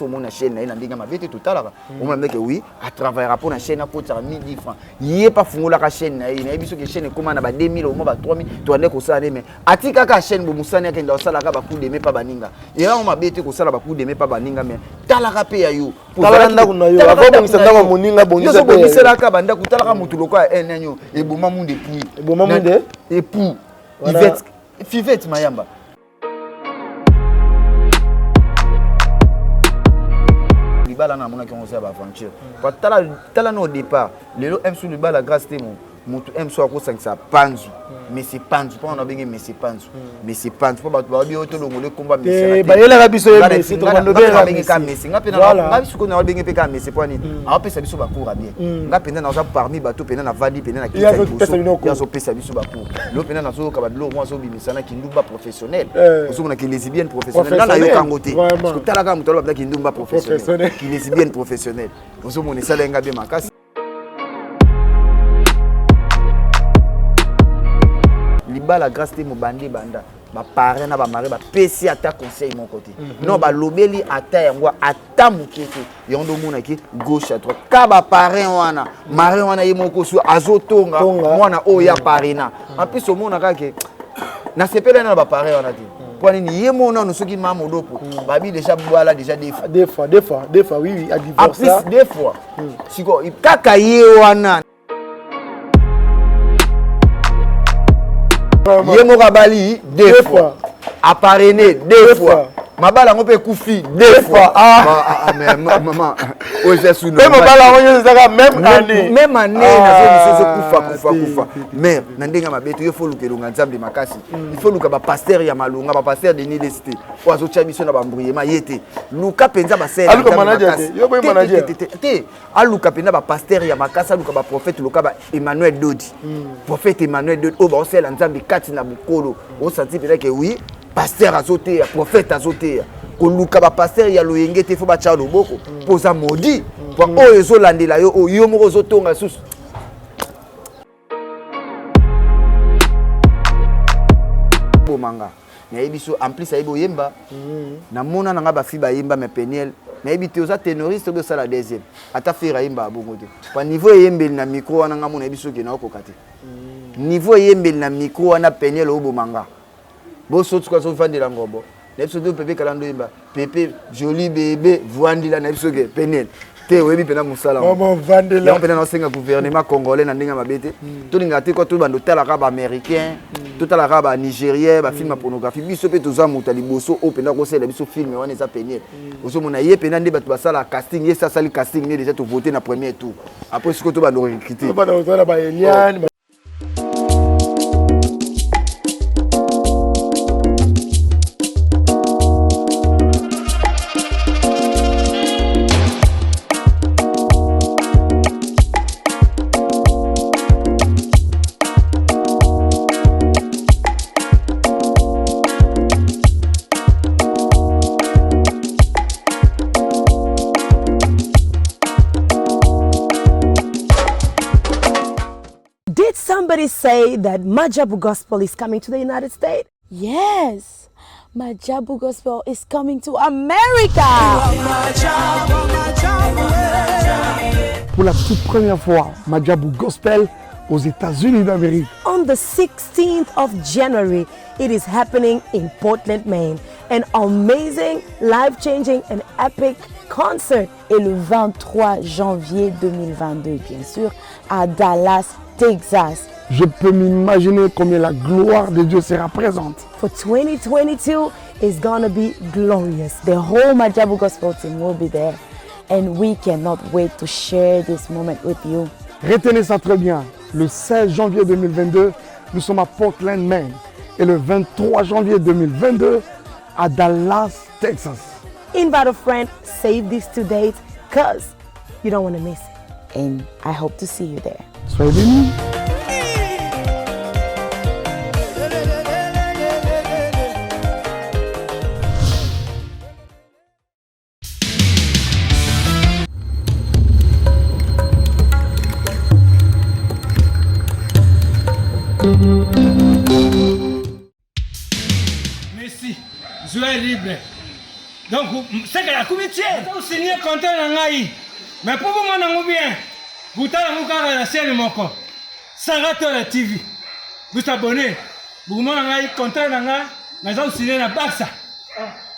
so mona chaîne na ndinga mabete totalaka on m'a dit que oui à travailler pour la chaîne à côté 1000 francs yé pas fungola ka chaîne na ina biso que chaîne comment na ba 2000 au moins ba 3000 to ande ko sala mais atika ka chaîne bo musana ke nda sala ka ba coup de mais pas baninga et là on m'a bête ko sala ba coup de mais pas baninga mais talaka pe ya yo talaka ndako na yo avant ko ndako moninga bongisa pe yo so la ka banda ko talaka mutuloko a enanyo e boma munde puis e boma munde et pour Fivette Mayamba. Libala na mona qui on sait aventure. Parce tala no départ, les lots aiment sur le bas la grâce témoin. Mutu aime soit à cause ça panzu. Mais c'est panzu. Pas on a bien mais c'est panzu. Mais c'est panzu. Pas bah bien auto le combat mais c'est. Bah il a biso mais c'est trop bon bien. Mais c'est ngapena na biso ko na bien peka mais c'est pas ni. A pesa biso ba cour bien. Ngapena na za parmi bateau pena na vadi pena na qui. Il a so pesa biso ba cour. Lo pena na so ka ba lo moi so bimisana ki ndumba professionnel. Oso mona ki lesbienne professionnelle. Na yo kangote. Parce que talaka mutalo ba ki ndumba professionnel. Ki lesbienne professionnelle. Oso mona sala nga bien makasi. Liba la grâce te mobandi banda ba parrain na ba mari ba pesi ata conseil mon côté non ba lobeli ata yango ata mukete yondo mona ki gauche à droite ka ba parrain wana mari wana ye moko su azotonga mwana o ya parina en plus au mona ka ke na sepela na ba parrain wana ti pour ni ye mona no soki mama odopo ba bi déjà boala déjà des fois oui à divorce en plus des fois siko kaka ye wana Yemo Rabali, deux fois. Apparené, deux fois. Ma balle a peu koufi, deux fois. Mais maman, même année. Même année, koufa. Mais, Nandinga ma bête, il faut que l'on ensemble makasi. Il faut que le pasteur Yamalunga, le pasteur de l'université. Ou à Zocha mission à Bambouye, Mayete. Luka Penza Bassé. Aluka manager. Aluka Penza pasteur Yamakasa, Luka prophète Luka Emmanuel Dodi. Prophète Emmanuel Dodi. Oh, bah, on sait l'ensemble de Katina Bukolo. On sentit peut-être que oui. Pasteur azoté, prophète azoté. Koluka ba pasteur ya loyenge te fo ba tcha loboko. Poza maudit. Pour o ezo landela yo o yo moko zotonga sus. Bomanga. Na yebiso en plus ayibo yemba. Na mona na nga ba fi ba yemba me peniel. Na yebite oza ténoriste de ça la deuxième. Ata fira yemba bongo te. Pa niveau yembeli na micro wana nga mona yebiso ke na okokate. Niveau yembeli na micro wana peniel o bomanga. Bon saute quoi sur de la ngobo. N'epso Pepe kalando imba. Pepe joli bébé voandila n'epso ke penel. Te webi pena musala. Maman vandela. On pena na senga gouvernement congolais na ndinga mabete. To linga te ko to bando tala raba américain, to tala raba nigérien, ba film pornographie. Biso pe to za muta liboso o pena ko sela biso film wana eza penel. Oso mona ye pena nde bato basala casting, ye sa sali casting ne déjà to voter na premier tour. Après ce que to bando recruter. Ba na ozala ba Eliane. Somebody say that Majabu Gospel is coming to the United States? Yes, Majabu Gospel is coming to America. Pour la toute première fois, Majabu Gospel aux États-Unis d'Amérique. On the 16th of January, it is happening in Portland, Maine. An amazing, life-changing and epic concert. Et le 23 janvier 2022, bien sûr, à Dallas, Texas. Je peux m'imaginer combien la gloire de Dieu sera présente. For 2022 is gonna be glorious. The whole Majabu Gospel team will be there. And we cannot wait to share this moment with you. Retenez ça très bien. Le 16 janvier 2022, nous sommes à Portland, Maine. Et le 23 janvier 2022, à Dallas, Texas. Invite a friend, save these 2 dates, because you don't want to miss it. And I hope to see you there. Soyez bénis. Messi, Joël libre. Donc, c'est que la comité, vous signez contrat dans l'Aïe. Mais pour vous, mon bien, vous avez la scène moko. Sarato la TV. Vous abonnez. Vous avez contrat dans l'Aïe. Mais vous signez la Barça.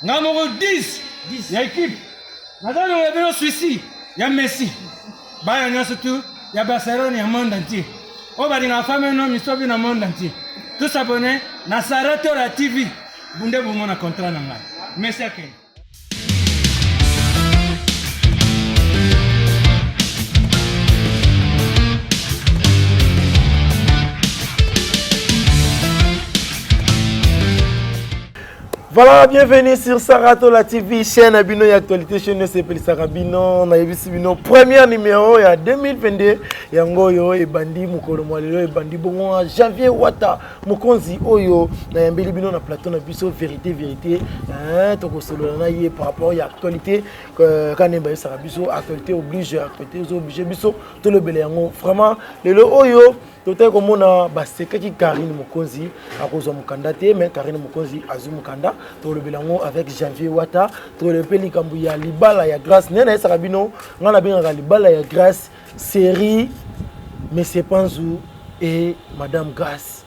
Nous avons 10. Il y a équipe. Nous avons Suisse. Il y a Messi. Il y a surtout. Il y a Barcelone, il y a le monde entier. On va dire la femme, non, mais dans le monde entier. Tous abonnés. Dans Sarato la TV. Vous avez un contrat dans l'Aïe. Merci à vous. Voilà, bienvenue sur Sarato la TV, chaîne Abino et actualité, chaîne s'appelle Sarabino, on a vu Sibino, premier numéro, il y a 2022, il y a Ngoyo et Bandi, Mukolo Mwalelo et Bandi Bongo, Janvier Wata, Mukonzi Oyo, il y a Mbeli Bino, na plateau, na biso, vérité, toko solo na yé par rapport à l'actualité, quand on est Sarabiso, actualité oblige, biso, tout le belé, vraiment, le Oyo, tout est comme on a, c'est qui Karine Mukonzi, à cause de Mukanda, mais Karine Mukonzi, Azu Mukanda, tout le bilango avec Janvier Wata, tout le pays Kambouya, Libala, ya grâce, Nena Sarabino, on a bien Libala, ya grâce, série, Monsieur Panzou et Madame Grâce.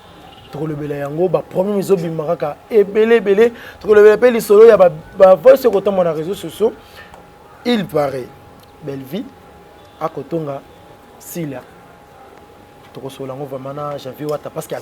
Tout le bilango, premier miso bimaraka, et belé, tout le pays solo, ya voix sur autant mon réseau sociaux, il paraît, belle vie, à Kotonga, Silla. Parce qu'il y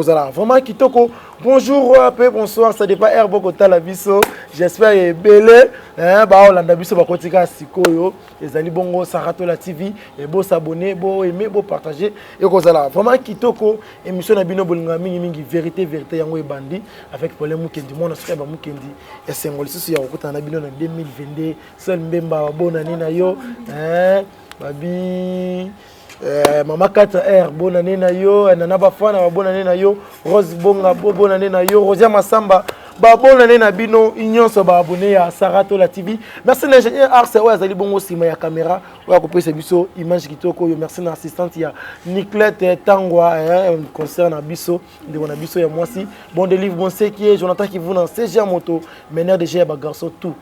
a vraiment kitoko. Bonjour, bonsoir, ça dépend Herbo la biso. J'espère que belé. Holanda biso bakotika sikoyo. Ezali bongo Sarato la TV. Et beau s'abonner, beau aimer, beau partager. Et kozala vraiment kitoko. Émission na bino bolinga mingi vérité yango ebandi avec problème mukendi mona sukaba mukendi. Et sengoli susu ya kokota na bino na 2022. Seul mbemba bonani na yo. Babi Mama 4R, bonne année na yo, Nana Bafana, bonne année na yo, Rose Bonga, bonne année na yo, Rosia Massamba, bonne année na bino, Ignon so ba abonné à Sarato la TV. Merci l'ingénieur Arce, ouais, azali bongo sima ya caméra, ouais, couper ce biso, image kitoko, yo, merci na assistante ya Niclette Tangwa, concert na biso, de mon biso ya moi si, bon délivre, bon séquier, Jonathan qui vous dans CG moto, meneur de G, garçon tout,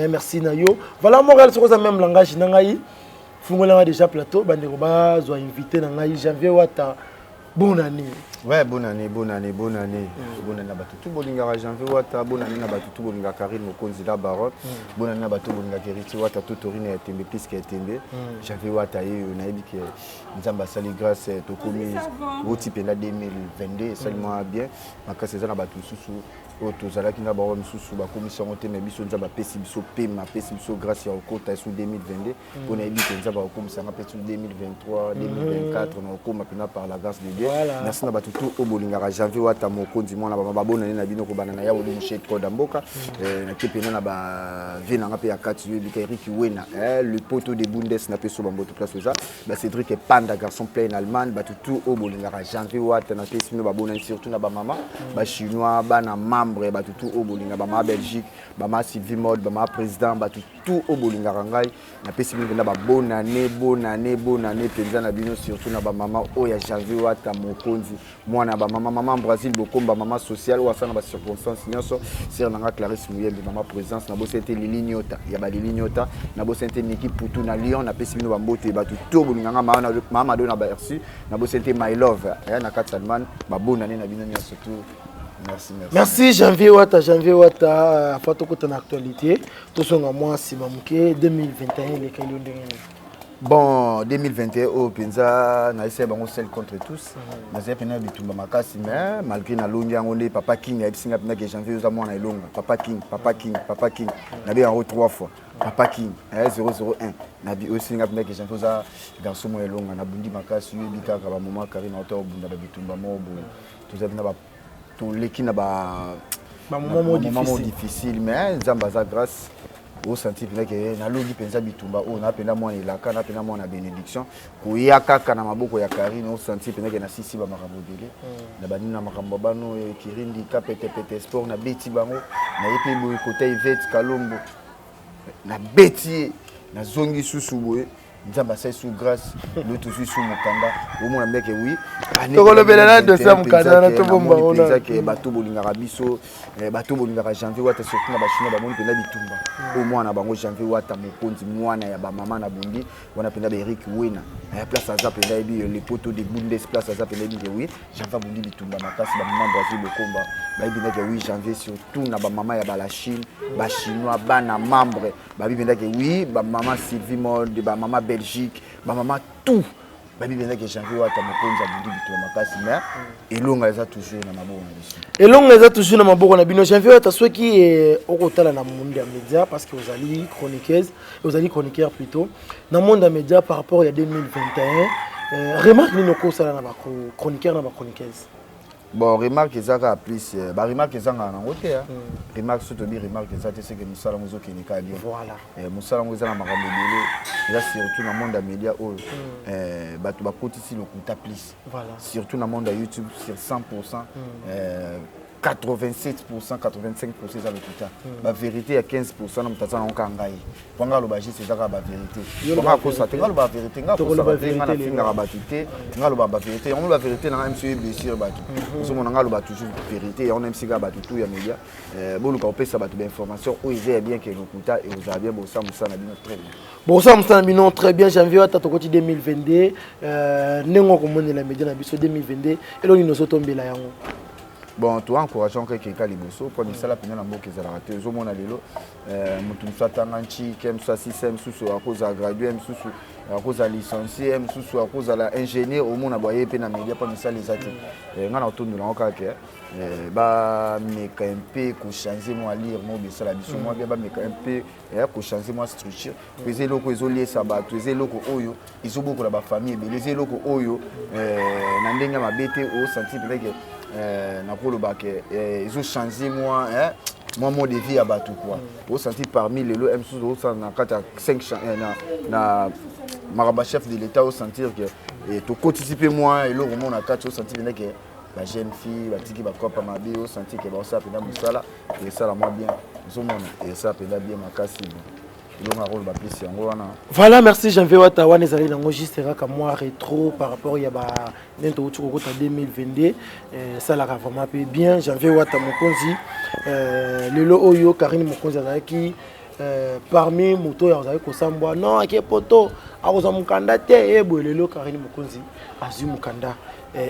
merci na yo. Voilà, Montréal sur le même langage, nangaï. Fungola déjà plateau, Banderoba, soit invité dans la Janvier Wata. Bonne année. Ouais, bonne année. Bonne année à Batutu Bolinga Janvier Wata, bonne année à Batutu Bolinga Karine Mokonzi la Barotte, bonne année à Batutu Bolinga Keriti Wata, tout Torine a été plus qu'à Tembe. Janvier Wata, on a dit que Nzamba Sali grâce au commis au type là 2022, seulement bien. Ma casse c'est ça na Batutu tozala ki na ba misusu ba commission ote mais biso nzaba pesi biso pema pesi biso grâce ya okota sur 2022 on a dit que nzaba okomisa na pesi 2023 2024 on a okoma pena par la grâce de Dieu. Merci na batutu obolinga Janvier Wata mokonzi mwana ba bonane na bino ko banana ya olu mchet ko damboka na kepena na ba vina ngape ya kati yo bika Eric Wena le poteau de Bundes na peso ba mboto place ça ba Cédric Panda garçon plein allemand batutu obolinga Janvier Wata na pesi no ba bonane surtout na ba mama ba chinois ba na batutu obolinga bama Belgique bama Sylvie Mode bama président batutu obolinga rangai na pesi bino ba bonne année penza na bino surtout na ba mama oya Janvier Wata mokonzi mwana ba mama Brésil bokomba mama social ou asana ba circonstances nyonso sir nanga Clarisse Muyembe mama présence na bosente Lili Nyota ya ba Lili Nyota na bosente Niki Poutou na Lyon na pesi bino ba mbote batutu obolinga mama do na ba RC na bosente My Love ya na Katsalman ba bonne année na bino surtout. Merci Janvier Wata, Fato Kota na actualité. Tout son à moi, si Mamouké, 2021, les Kailou de Bon, 2021, au Pinza, na essayé de seul contre tous. Na essayé de bitumba makasi, mais malgré na longia on est Papa King, a dit que Janvier aux amours na longa. Papa King. Na bien en 3 fois. Papa King, 001. Na bi aussi nga que Janvier aux garçon mo longa. Na bundi makasi, bika ka ba moment Karine auto bunda bitumba mo bo. Tout ça na ba tout l'équipe na ba moment difficile, mais Nzamba za grâce. Au senti que na logi penza bitumba o na pena mwana ilaka na pena mwana bénédiction ko yakaka na maboko ya Karine au senti pena que na sisi ba makambo dele na bani na makambo bano kirindi ka pete sport na beti bango na yepe boy côté Yvette Kalombo na beti na zongi susu boy nzamba sai sous grâce le toujours sous mokanda au moins mec oui tokolo belana de ça mokanda na to bomba ona que bato bolingaka biso bato bolingaka janvier wata surtout na ba chinois ba moni penda bitumba au moins na bango janvier wata mokonzi mwana ya ba mama na bundi wana penda ba Eric Wena na place aza penda bi les poteaux de Bundes place aza penda bi oui janvier bundi bitumba makasi ba mama Brazil le combat ba bi que oui janvier surtout na ba mama ya ba la Chine ba chinois ba na membre ba bi penda que oui ba mama Sylvie Mode ba mama Belgique ba mama tout babi benda que janvier wata mokonza bundi bitu makasi mais elonga eza toujours na maboko na biso elonga eza toujours na maboko na bino janvier wata soki okotala na monde ya média parce que vous allez chroniqueuse vous allez chroniqueur plutôt na monde ya média par rapport à 2021 remarque ni noko sala na ba chroniqueur na ba chroniqueuse. Bon, remarque ezaka plus remarque ezanga na ngote remarque surtout bi remarque ezate c'est que musala muzo kenika bien voilà musala muzo na makambo belé là surtout dans monde média bato bakotisi lokuta plus voilà surtout dans monde YouTube sur 100% 87%, 85% za lokuta. La vérité à 15% na mutazana onkangai. Panga lobaji c'est ça la vérité. Panga ko sa tenga loba vérité nga ko sa tenga na finga rabatité, nga loba vérité, on la vérité na MC Bessir batu. Nous on nga loba toujours vérité, on MC ga batu tout ya média. Bon le kopesa batu d'information ou ils bien que lokuta et vous avez bien bossa musa na bino très bien. Bossa musa na bino très bien, janvier ta tokoti 2022 nengo ko mone la média na biso 2022 et lo ni noso tombela yango. Bon, tu encourageons quelqu'un liboso pour nous ça la peine na mboka za raté zo mona lelo mutu msatanga nchi kem sa système susu akoza gradué msusu akoza licencié msusu akoza la ingénieur au mona boye pe na média pour nous ça les atis ngana otondo na okaka ba meka un peu ko changer moi lire mo be ça la biso moi ba meka un peu ko changer moi structure peser loko ezolier sabato peser loko oyo izoboko la ba famille beleze loko oyo na ndenge mabete au senti peut-être na koloba ke ils ont changé moi moi mode de vie à batu quoi au senti parmi les lots M sous au na 5 na maraba chef de l'état au sentir que et to participer moi et le roman na 4 au senti que la jeune fille la tiki ba kopa mabe au senti que ba ça pena musala et ça la moi bien zo mona et ça pena bien makasi. Voilà, merci Janvier Wata wana ezali nango juste raka moi rétro par rapport ya ba nento utuko kota 2022 ça la vraiment bien Janvier Wata mokonzi lelo oyo Karine mokonzi azaki parmi moto ya azali kosambwa non ake poto akoza mukanda te ebo lelo Karine mokonzi azu mukanda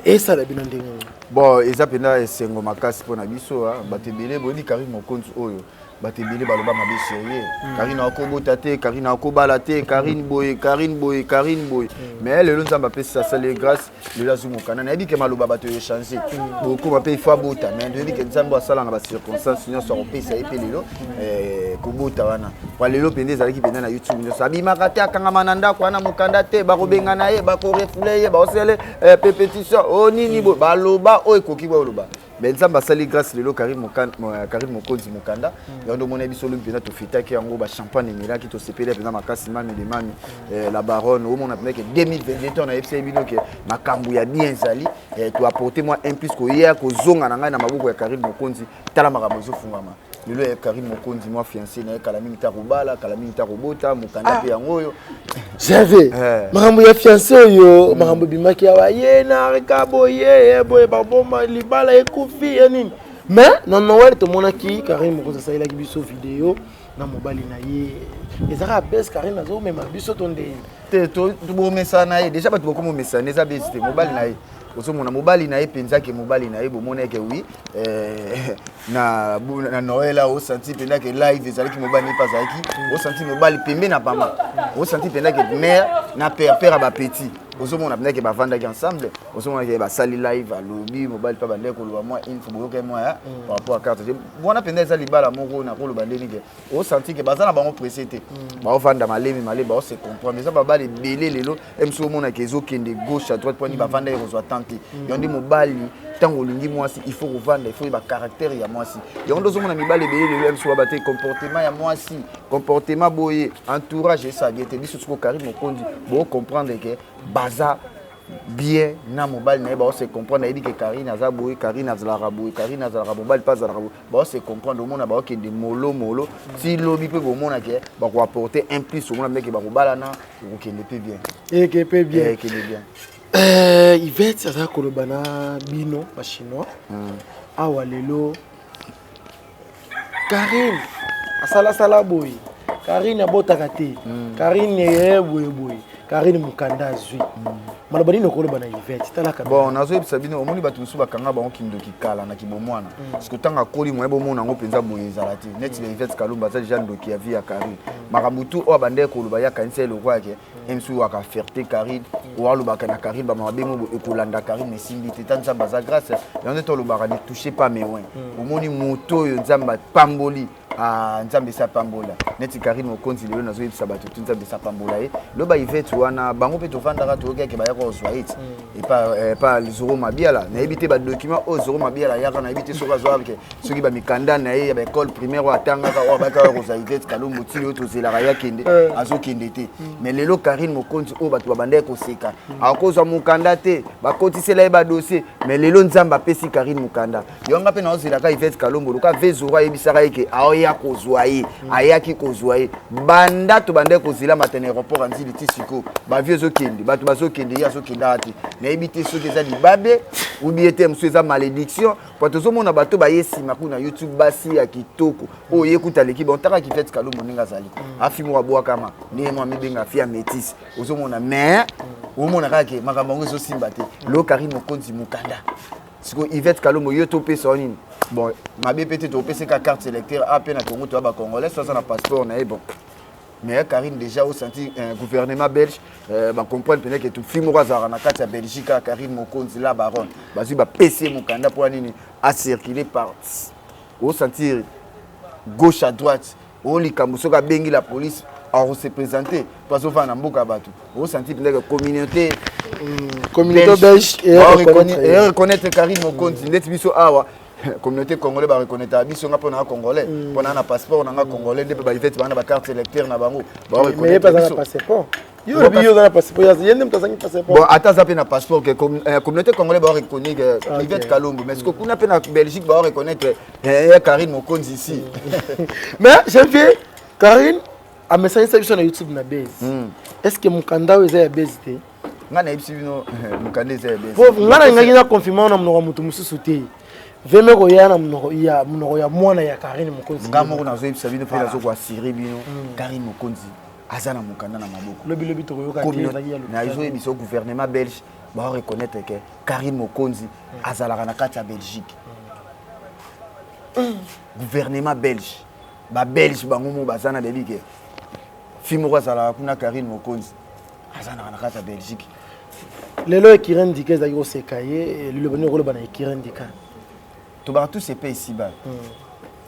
et ça la bino ndenge bon ezapenda esengo makasi pona biso batebele boni Karine mokonzi oyo batebele baloba mabe sérieux Karine akobota te Karine akobala te Karine boye mais le nzamba pesa ça les grâce le lazumo kana na bike maloba bato yo changer beaucoup mape fa bota mais de bike nzamba sala na ba circonstance sinon so pesa epelelo kobota wana kwa lelo pende zalaki penda na YouTube nyo sabi makate akanga mananda kwa na mukanda te ba kobenga na ye ba ko refouler ye ba osele pétition o nini bo baloba o ekoki bo loba mais nzamba sali grâce lelo Karine mokonzi mukanda yondo mona biso lumpena to fitaki yango ba champagne miraki to sepele pena makasi mami de mami la baronne au mona pena que 2022 on a FC bino que makambu ya bien zali to apporter moi un plus ko hier ko zonga na ngai na maboko ya Karine mokonzi tala makambu zo fungama lelo ya Karine mokonzi moi fiancé na kala mingi ta robala kala mingi ta robota mukanda pe yango yo j'avais makambu ya fiancé yo makambu bimaki ya waye na rekabo ye boye baboma libala ekufi ya nini mais non Noël to monaki Karine mokonzi ça il a biso vidéo na mobali na ye ezaka bes Karine nazo même biso tonde te to bo mesana ye déjà ba to ko mesana eza bes te mobali na ye osomona mobali na ye penza ke mobali na ye bomona ke oui na Noël au senti penda ke live ezali ki mobali pas zaki au senti mobali pembe na pama au senti penda ke mère na père ba petit osomona penda ke ba vanda ensemble osomona ke ba sali live à lobby mobali pas bande ko loba moi une fois que moi par rapport à carte bona penda ezali bala moko na ko loba ndeni ke au senti ke bazana bango précédé ba vanda malemi ba se comprendre mais ça ba bale belé lelo emso mona ke zo kende gauche à droite pour ni ba vanda rezo tenter yondi mobali tango lingi mwasi il faut revendre il faut ba caractère ya mwasi yondo zo mona mibale belé lelo emso ba te comportement ya mwasi comportement boye entourage ça bien te biso ko Karine mokondi bo comprendre que baza bien na mobile na ba se comprendre na que Karine azaboui Karine azalaraboui Karine azalaraboui mobile pas azalaraboui ba se comprendre au monde ba ke de molo si lobby peut au monde que ba ko apporter un plus au monde mais que ba ko balana ko ke ne peut bien et que peut bien que bien Yvette ça kolobana bino ba chinois awa lelo Karine asala boy Karine abotaka te Karine boy Karine mukanda zui malabani no kolobana Yvette talaka bon nazo ebisabino omoni batu musu bakanga ba okindo kikala na kibomwana parce que tanga koli mo ebomona ngo penza moyezala te net Yvette Kalumba za Jean Doki avi ya Karine makamutu o bande koloba ya kanisa le roi ke emsu waka fierté Karine o alobaka na Karine ba mabengo ekolanda Karine simbi te tanza baza grâce yande to lobaka ne touchez pas mes oins omoni moto yo nzamba pamboli nzambe sa pambola neti Karine mokonzi lelo nazo ebisa batu nzambe sa pambola loba Yvette wana bango pe to fandaka to ke ba yako swahili et pas les zoro mabiala na ebité ba document o zoro mabiala yaka na ebité soka zo avec soki ba mikanda na ye ba école primaire wa tanga ka ba ka ko Yvette Kalumba ti yo to zela ya kende azo kende te mais lelo Karine mokonzi o batu babande ko seka akozwa mukanda te ba kotisela ba dossier mais lelo nzamba pesi Karine mukanda yonga pe na ozela ka Yvette Kalumba luka vezora ebisaka yeke aoya kozwa ye ayaki kozwa ye banda to bande ko zela matin aéroport anzili tisiko ba vieux okende batu bazokende ya sokende ati na ebité soki eza libabe ou bien te mso eza malédiction po tozomona bato bayesima kuna YouTube basi ya kitoko oyo ekuta leki bon taka Yvette Kalumba ninga zali afimu abwa kama ni moi mibenga fia métis ozomona mais omona kake makambo ngo ezosimba te lo Karine mokonzi mukanda siko Yvette Kalumba yo to pesa nini bon mabe peut-être to pesa ka carte électeur a peine na Congo to ba congolais ça na passeport na bon mais Karine déjà au senti un gouvernement belge ba comprendre peut-être que tout film razara na kati ya Belgique Karine mokonzi la baronne bazu ba PC mukanda pour nini a circuler par au sentir gauche à droite au likambo soka bengi la police a se présenter parce que na mboka batu au sentir peut-être communauté belge et reconnaître Karine mokonzi net biso awa communauté congolais ba reconnaître biso nga pona congolais pona na passeport na congolais ndé ba Yvette bana ba carte électeur na bango ba reconnaître mais pas na passeport yo biyo na passeport yende mtazangi passeport bon ataza pe na passeport que communauté congolais ba reconnaître Yvette Kalumba mais ce que kuna pe na Belgique ba reconnaître Karine mokonzi ici mais janvier Karine a message sur YouTube na base est-ce que mukanda weza ya base te nga na ibisi bino mukanda eza ya base bon nga na ngaki na confirmer na mnoko mutu mususu te veme ko ya na mnoko ya mwana ya Karine mokonzi nga moko nazo ibisa bino pe nazo kwa Syrie bino Karine mokonzi azana mukanda na maboko lobi to yoka te na izo ebiso gouvernement belge ba reconnaître que Karine mokonzi azalaka na kati ya Belgique gouvernement belge ba belge bango mo bazana belike fimo kwa zala kuna Karine mokonzi azana na kati ya Belgique lelo ekiren dika ezaki kosekaye lelo bani okoloba na ekiren dika to ba tous ces pays ici bas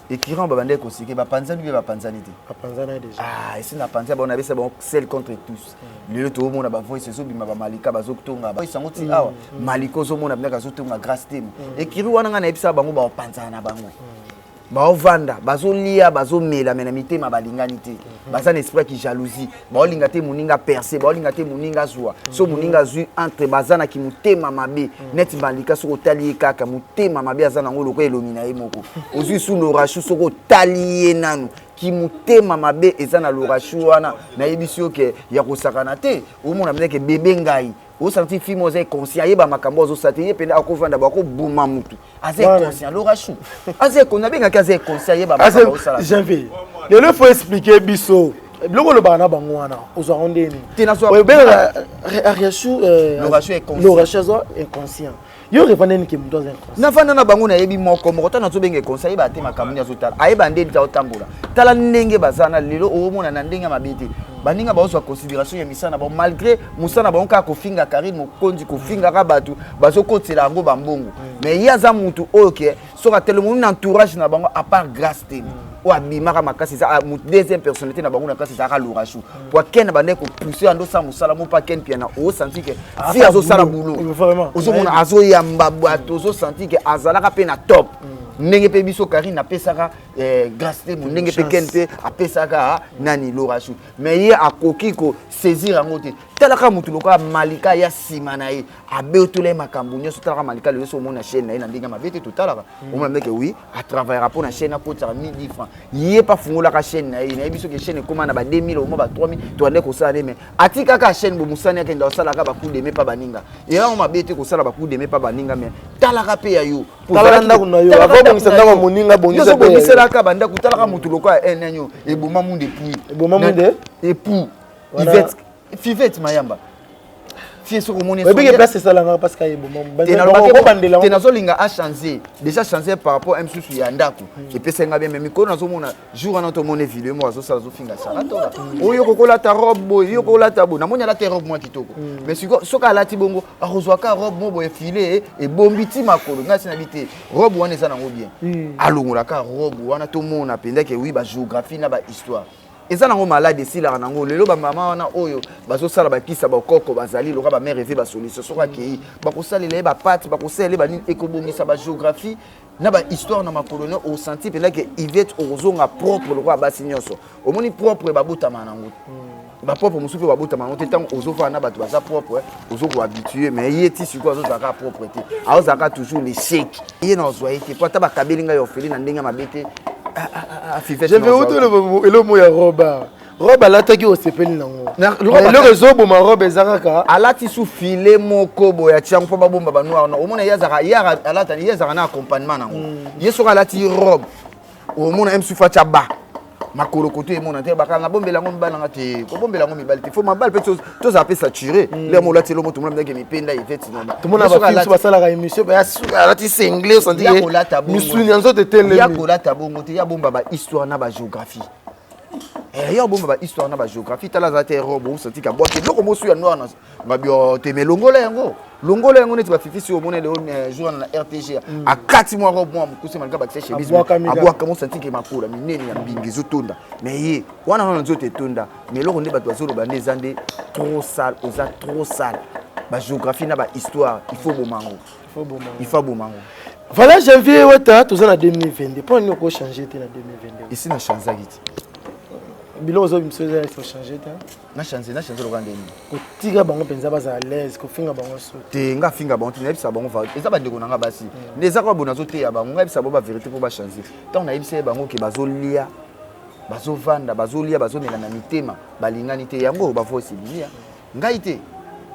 ekiren ba bande koseke ba panzani be ba panzani te apanzana déjà esi na panzani ba on avait ça bon seul contre tous lelo to mona ba voice so bima ba malika bazokutonga ba isango ti awa maliko zo mona bnaka zotonga grâce tem ekiri wana nga na ebisa bango ba panzana bango baovanda bazolia bazomela mena mitema balingani te baza na esprit ki jalousie baolinga te moninga percé baolinga te moninga zwa so moninga zwi entre baza na ki motema mabe neti balika soko tali kaka motema mabe aza nango loko elomina ye moko ozwi su lorachu soko tali ye nanu ki motema mabe eza na lorachu wana na yebisi oke ya kosakana te omona mneke bebe ngai o senti film oza conscient yeba makambo zo sati ye penda akovanda ba ko buma mutu aza conscient lorachu aza ko nabenga kaza conscient yeba makambo sala janvier le faut expliquer biso biloko lo bana bango wana ozo rondeni tinaso o benga réaction lorachu inconscient yo revendeni ke mdoza inconscient na fanda na bango na yebi moko moko tana zo benga conscient yeba te makambo nya zo tala ayeba ndeni ta otambola tala ndenge bazana lelo o mona na ndenge mabiti baninga bazwa considération ya misana ba malgré musana banka ko finga Karine mokonzi ko finga ka batu bazokotela ngo bambongo mais yaza mutu oke soka tellement un entourage na bango à part grâce te o abimaka makasi za deuxième personnalité na bango na kasi za ka lorachu pour ken bande ko pousser ando sa musala mo pa ken piana o senti que fi azo sala boulot ozo mona azo yamba bato ozo senti que azalaka pe na top ndenge pe biso Karine apesaka grâce te ndenge pe ken pe apesaka nani lorachu mais ye akoki ko saisir yango te talaka mutu lokola Malika ya sima na ye abetole makambo nyonso talaka Malika le so mona chaîne na ye na ndinga mabete to talaka o mona que oui a travailler pour na chaîne ko tara 1000 francs yé pas fungola ka chaîne na ye na biso ke chaîne koma na ba 2000 au moins ba 3000 to ande ko sala mais atika ka chaîne bo musani ke ndo sala ka ba coup de me pa baninga et on mabete ko sala ba coup de me pa baninga mais talaka pe ya yo talaka ndako na yo avant bongisa ndako moninga bongisa pe yo talaka banda ko talaka mutu lokola enanyo e boma munde puis e boma munde et pour Fivette Mayamba. Fieso komoni. Mais bien place ça là parce qu'il bon. Tenazo linga a changé. Déjà changé par rapport à MSU ya ndako. Et puis c'est ngabé même ko nazo mona jour na to mona vidéo mo azo sala zo finga sala to. Oyo kokola ta robe, yo kokola ta bo. Na monya la ta robe moi kitoko. Mais soka la ti bongo a rozwaka robe mo bo efilé et bombiti makolo ngasi na bité. Robe wana eza nango bien. Alongola ka robe wana to mona penda ke oui ba géographie na ba histoire. Eza nango malade si la nango lelo ba mama wana oyo bazo sala ba kisa ba koko bazali loka ba mère rêver ba solution soka ki ba ko sala le ba pâte ba ko sala ba nini ekobongisa ba géographie na ba histoire na makolonien au senti pena que Yvette ozonga propre loka ba sinyoso omoni propre ba bota manango ba propre musupe ba bota manango tant ozofa na ba baza propre ozo ko habitué mais yeti siko ozo zaka propreté a zaka toujours les chèques yé na ozoité po ta ba kabelinga yo feli na ndenga mabete. Je vais où le mot ya roba. Roba lataki au sepeli nango. Le réseau bo ma robe ezaraka. Alati sou filet moko bo ya tiang po ba bomba ba noir na. Omona yazaka yara alata yazaka na accompagnement nango. Yeso alati robe. Omona em sufa cha ba. Makolo koto emona te bakanga bombela ngo mbala ngate. Ko bombela ngo mibali te. Faut mabal peut tous appeler saturé. Les mo lati lo mo tout le monde me penda Yvette non. Tout le monde va faire ça la émission ba alati c'est anglais on dit. Misuni nzo te tele. Ya ko lata bongo te ya bomba ba histoire na ba géographie. Et ya bomba ba histoire na ba géographie tala za te robe ou senti ka boite loko mo su ya noir na ngabio te melongola yango. Longola yango neti ba fifi si o mona le jour na RTG a 4 mois robe moi mukuse malika ba tse chemise abwa kamo senti ke makula minene ya mbingi zo tonda mais ye wana na nzo te tonda mais loko nde ba to zo ba ndezande trop sale oza trop sale ba géographie na ba histoire il faut bomango il faut bomango. Voilà janvier wata tous en 2022 pour nous changer te na 2022 ici na chanza giti bilo zo bimsoza il faut changer ta na changer le rwandais ko tiga bango penza baza à l'aise ko finga bango so te nga finga bango te na bisa bango va eza bandeko nanga basi neza kwa bona zo te ya bango nga bisa ba vérité pour ba changer tant na bisa bango ke bazolia bazovanda bazolia bazomela na mitema balingani te yango ba voice bilia ngai te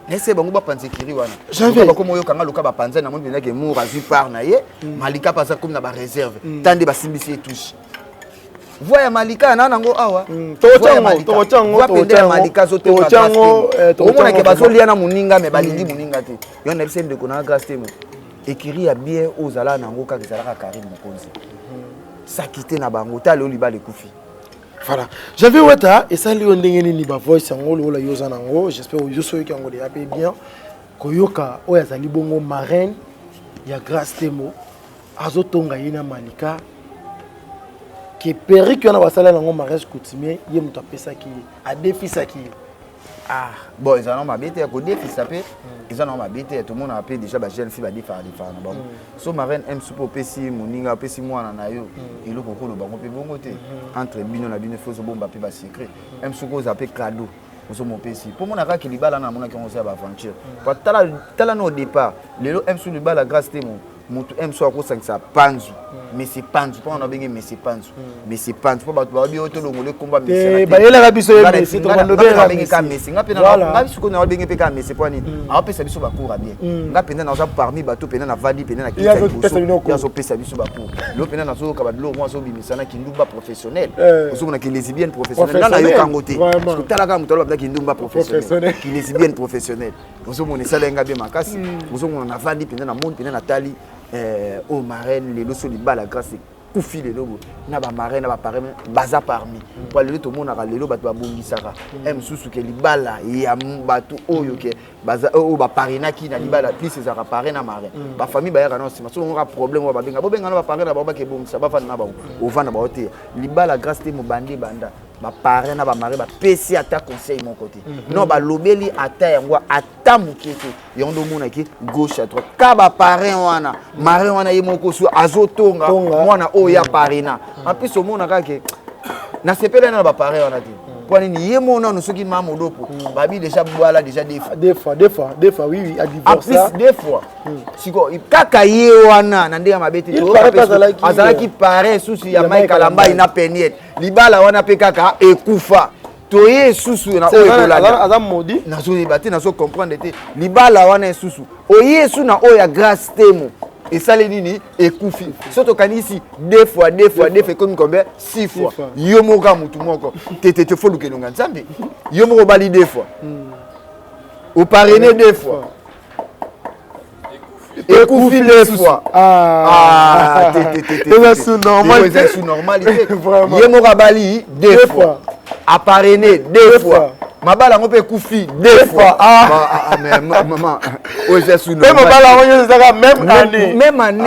nese bango ba panze kiri wana ba komo yo kanga loka ba panze na moni ke mo razu par na ye malika pasa comme na ba réserve tande ba simbisi touche. Voya Malika na nango awa to Malika zo te omona ke bazolia na muninga me balingi muninga te yo na bise ndeko na grâce te mo écrit ya bien ozala nango ka ezalaka Karim Mokonzi sakité na bango ta le liba le kufi. Voilà j'avais wata et ça lui ndengeni ni ba voice yango lo la yoza nango j'espère yo so yoki yango de ape bien koyoka oya zali bongo marraine ya grâce temo azotonga yina Malika qui péri qui on a basala nango mariage coutumier ye muto apesa ki a défi ça qui ah bon ils en ont ma bête ko défi ça peut ils en ont ma bête tout le monde a appelé déjà ba jeune fille ba défa na bon so marraine aime soupo pesi moninga pesi mwana na yo ilo kokolo bango pe bongo te entre bino na bino faut bomba pe ba secret aime souko za pe cadeau oso mo pesi pour mon aka ki libala na mona ki on se ba aventure pa tala no au départ lelo aime sou libala grâce te mon mutu aime so ko sangisa panzu mais c'est panzu pas on a bien mais c'est panzu pas ba ba bi oto longole komba mais ba yela ka biso mais c'est to mando be ba bien ka mais nga pena na biso ko na ba bien pe ka mais c'est pas ni a pesa biso ba cour bien nga pena na za parmi bato pena na vadi pena na ki ya so pesa biso ba cour lo pena na so ka ba lo moi so bimisana ki nduba professionnel so na ki lesbienne professionnelle na yo kangote parce que talaka muto ba ki nduba professionnel ki lesbienne professionnelle so mo ne sala nga bien makasi so mo na vadi pena na monde pena na tali au marraine les loso li bala grâce kufi les lobo na ba marraine na ba parrain baza parmi pour le tout monde na lelo bato ba bongisaka m susu ke li bala ya bato oyo ke baza o ba parrain ki na li bala plus ezaka parrain na marraine ba famille ba yaka non c'est so on a problème ba benga bo benga na ba parrain na ba ke bongisa ba fa na ba o vana ba hotel li bala grâce te mo bandi banda ba parrain na ba mari ba pesi ata conseil mon côté non ba lobeli ata yango ata mukete yondo mona ki gauche à droite ka ba parrain wana mari wana ye moko su azotonga mwana o ya parina en plus au mona ka ke na sepele na ba parrain wana ti Pour nini yemo na soki mama lopo. Babi déjà boala déjà des fois oui à divorce. Des fois. Siko kaka ye wana na ndenge mabete to. Azalaki pare susu ya Mike Kalamba ina peniet. Libala wana pe kaka ekufa. Toye susu na oyekolanda azam modi na so libati na so comprendre te libala wana susu oye su na oya grâce temo et ça les nini ekufi soto kanisi deux fois comme combien 6 fois yo moka mutu moko te folu ke longa nzambe yo moko bali 2 fois au parrainé 2 fois ekufi 2 fois te sous normalité yo moko bali 2 fois à parrainer 2 fois. Ma balle a rompé Koufi 2 fois. Mais maman, c'est sous ma balle a même année. Même année,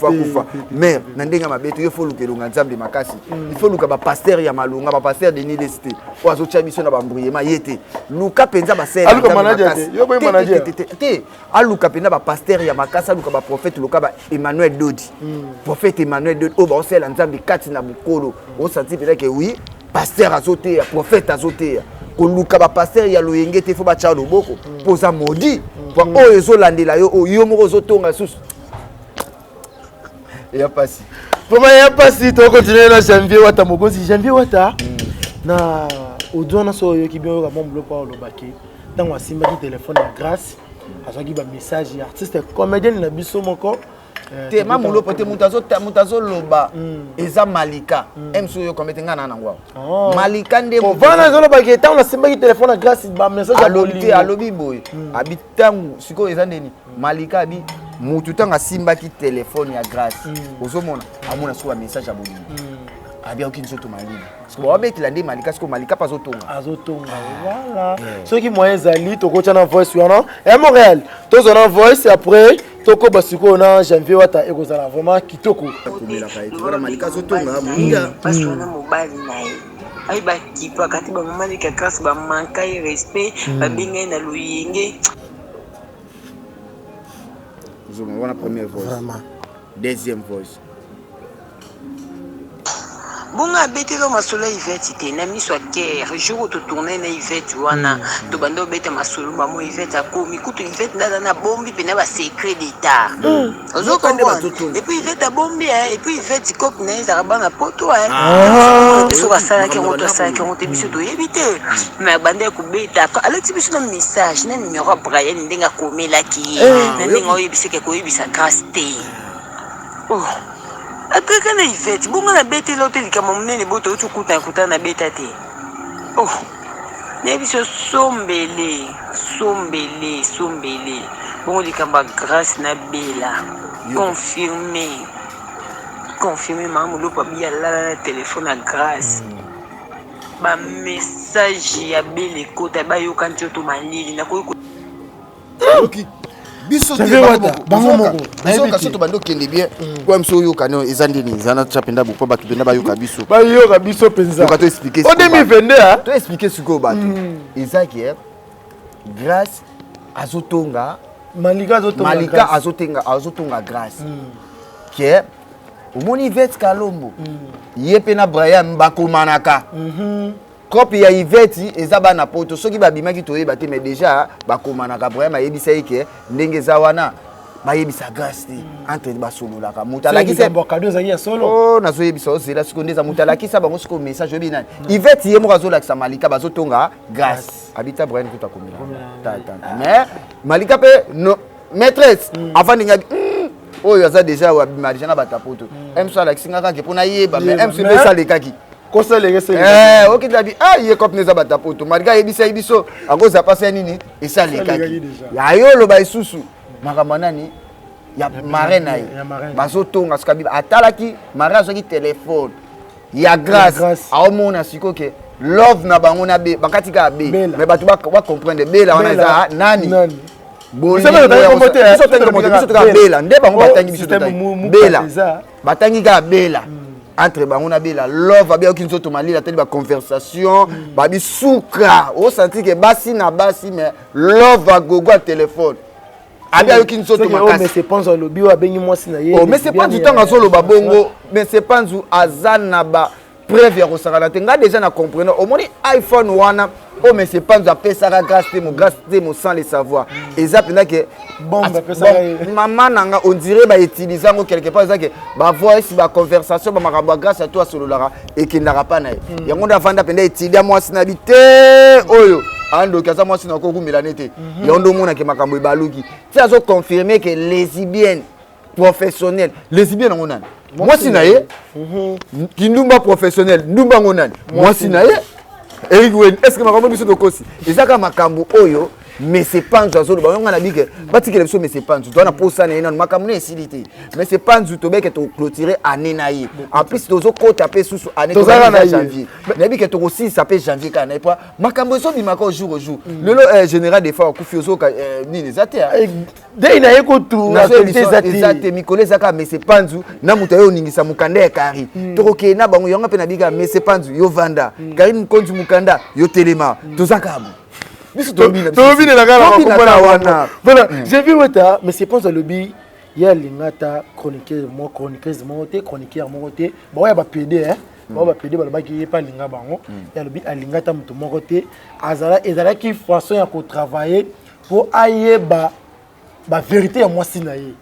Koufa. Mais, Nandinga ma bête, il faut que l'on ensemble de ma casse. Il faut que le pasteur Yamalunga, le pasteur de l'Université, pour que les gens bambrouillent, ma yété. Luka Penza ba sel. Aluka manager. Yo boy manager. Aluka Penza ba pasteur Yamakasa, Luka ba prophète Luka ba Emmanuel Dodi. Prophète Emmanuel Dodi, oh ba sel ensemble de 4 na bukolo. On sentit peut-être que oui. Pasteur azoté, prophète azoté. Koluka ba pasteur ya loyenge te fo ba tcha loboko. Poza maudit. Pour o ezo landela yo o yo moko zotonga susu. Et pas si. Pour moi ya pas si to continuer na janvier wata mokosi janvier wata. Na odona so yo ki bien ka bombo pa lobaki. Dans wasimba ki téléphone ya grâce. Azaki ba message ya artiste comédien na biso moko. Te mamulo pote mutazo loba eza Malika emso yo komete ngana na ngwa Malika nde bana zo loba ke ta on simba ki téléphone grâce ba message alobi boy abitangu siko eza ndeni Malika abi mutu tanga simba ki téléphone ya grâce ozomona amona so ba message aboli abi aucune soto malini parce que wabeti la ndé Malika siko Malika pas azotonga voilà ceux qui moyen zali to ko tana voice wana et Montréal to zona voice après toko basiko na janvier wata ekozala vraiment kitoko komela kaiti voilà Malika azotonga munga parce que na mobali nae ay ba kipa kati ba mama ka grâce ba manka respect ba binga na luyenge zomo wana première voice vraiment deuxième voice Bunga betelo masolo Yvette te na miso guerre jour to tourner na Yvette wana to bando beta masolo mamo Yvette akomi kutu Yvette na bombi pe na ba secret d'état ozo comprendre et puis Yvette a bombi et puis Yvette cop na za bana poto so ba sala ke moto sala ke moto biso to éviter mais bande ko beta Alex biso na message na numéro Brian ndenga komela ki na ndenga oyebise ke ko yebisa caste oh après quand il fait bon on a bêté l'hôtel comme on est boto tu kuta na bêta te oh ne biso sombele bon li kamba grâce na bela confirmé maman lo pa bia la téléphone à grâce ba message ya bele kota ba yo kanto to malili na ko OK biso te bango kaso to bando kende bien kwa mso yo kano ezandini zana chapenda bu pa tupenda ba yo kabiso penza to expliquer en 2022 to expliquer suko bato ezaki grâce azotonga Malika azotonga grâce ke omoni Yvette Kalombo yepe na Brian bakomanaka copie ya Yvette ezaba na poto soki babimaki toyeba te mais déjà bakomanaka Brian ayebisa yeke ndenge za wana bayebisa grâce te entre basololaka mutalakisa cadeau za ya solo oh nazo yebisa ozela siko ndeza mutalakisa bango siko message obi nani Yvette ye moko azolakisa Malika bazotonga grâce habita Brian kuta komela mais Malika pe no maîtresse avant ninga oyo aza déjà wabima déjà na batapoto emso alakisanga kake pona yeba mais emso besa lekaki ok dabi ye cop neza batapoto Malika yebisa biso akoza pasa nini esa lekaki ya yo loba isusu makambo nani ya marraine na ye bazotonga sikabi atalaki marraine azwaki telefone ya grâce aomona siko ke love na bango na be bakati ka be mais bato bacomprendre bela wana eza nani bela nde bango batangi biso bela batangi ka bela entre bango na bela love abi oki nzoto malila teli ba conversation babi suka o senti ke basi na basi mais love agogo a téléphone abi ayoki nzoto makasi mais c'est pas un lobby wa bengi mwasi na ye oh mais c'est pas du temps azolo ba bongo mais c'est pas nzu azana ba preuve ya kosakana te nga déjà na comprendre omoni iPhone wana o mais c'est pas nous appelle ça grâce te mo sans le savoir eza pena que bon maman nanga on dirait ba utiliser ngo quelque part ça que ba voice ba conversation ba makambo grâce à toi sololara et qui n'aura pas na yango ndavanda penda utiliser moi sinabité oyo ando kaza moi sina ko kumela nete yondo mona ke makambo ebaluki ti azo confirmer que lesbienne professionnelle lesbienne ngo nani moi sina ye kindumba professionnel ndumba ngo nani moi sina ye est-ce que makambo biso tokosi ezaka makambo oyo mais c'est pas un oiseau ba ngana bike batikele biso mais c'est pas nzu tona posa na ina makambo na esilité mais c'est pas nzu to beke to clôturer année na ye en plus tozo kota pe susu année to na janvier na bike to aussi ça peut janvier kana pas makambo so bimaka au jour le général des fois kufi ozo nini zate dei na yeko tu na zate mikole zaka mais c'est pas nzu na mutayo ningisa mukanda ya kari to ke na bango yonga pe na bika mais c'est pas nzu yo vanda kari mkonzi mukanda yo telema to zakabu. Voilà, j'ai vu Weta, mais c'est pas le lobby. Il y a l'ingata chroniqueur, moi chroniqueuse, chroniqueur, monté. Bon, il y a pas PD, hein. Bon, va PD, bah, qui est pas l'inga bango. Il y a le lobby à l'ingata muto monté. Azala, ezala qui façon à travailler pour ailler ba vérité à moi sinaï.